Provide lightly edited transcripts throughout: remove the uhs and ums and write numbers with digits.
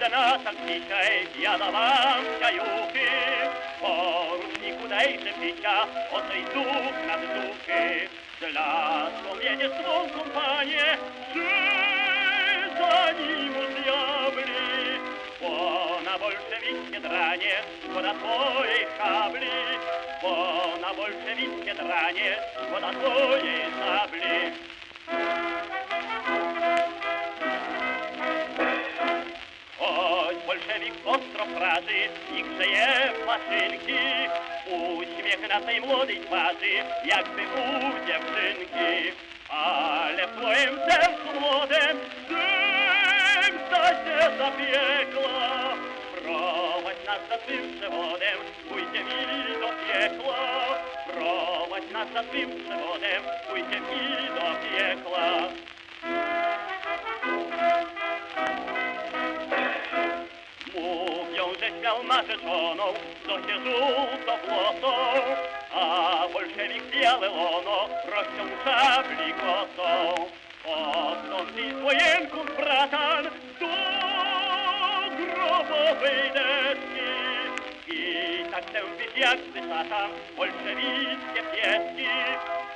że nasza dzisiaj biada wam siajuchy. Poruczniku dejże picia, ocej duch nad duchy. Dla spowiedzie swą kompanię, czy za nim diabli. Bo na bolszewickie dranie, szkoda twojej szabli. Bo na bolszewickie dranie, szkoda twojej szabli. Choć bolszewik ostro praży i grzeje maszynki, uśmiech na tej młodej twarzy, jakby u dziewczynki. Ale w twoim sercu młodym zemsta się zapiekła. Prowadź nas za twym przewodem, pójdzie mi do piekła. Prowadź nas za twym przewodem, pójdzie mi do piekła. Mówią, że śmiał narzeczoną, co się żółto włosą, a bolszewik białe łono rością szabli kosą. Odtąd i z wojenków bratan do grobowej deski. I tak tępić jakby szatan bolszewickie pieski.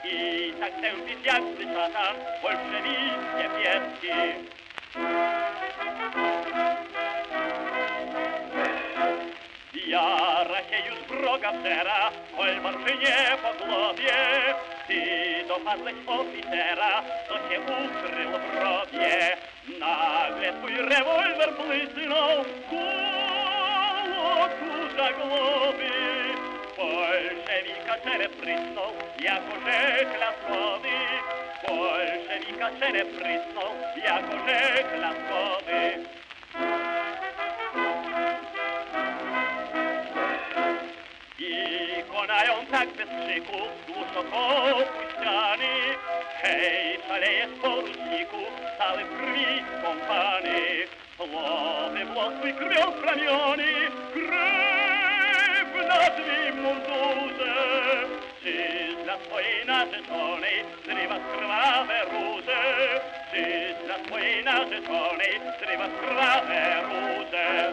I tak tępić jakby szatan bolszewickie pieski. Jara się już wroga wzera, Olmarzynie po głowie. Ty dopadłeś oficera, co się ukrył w grobie. Nagle twój rewolwer błysnął koło kurza głowy. Bolszewika czerep prysnął, jako rzek laskowy. Bolszewika czerep prysnął, jako rzek laskowy. Konają tak bez krzyku, dłuższo opuściany. Hej, szaleje z poruczniku, cały krwi skąpany. Słowy włosy krwią splamiony, krew na twym mundurze. Czy dla twojej narzeczonej zrywasz krwawe róże? Czy dla twojej narzeczonej zrywasz krwawe róże?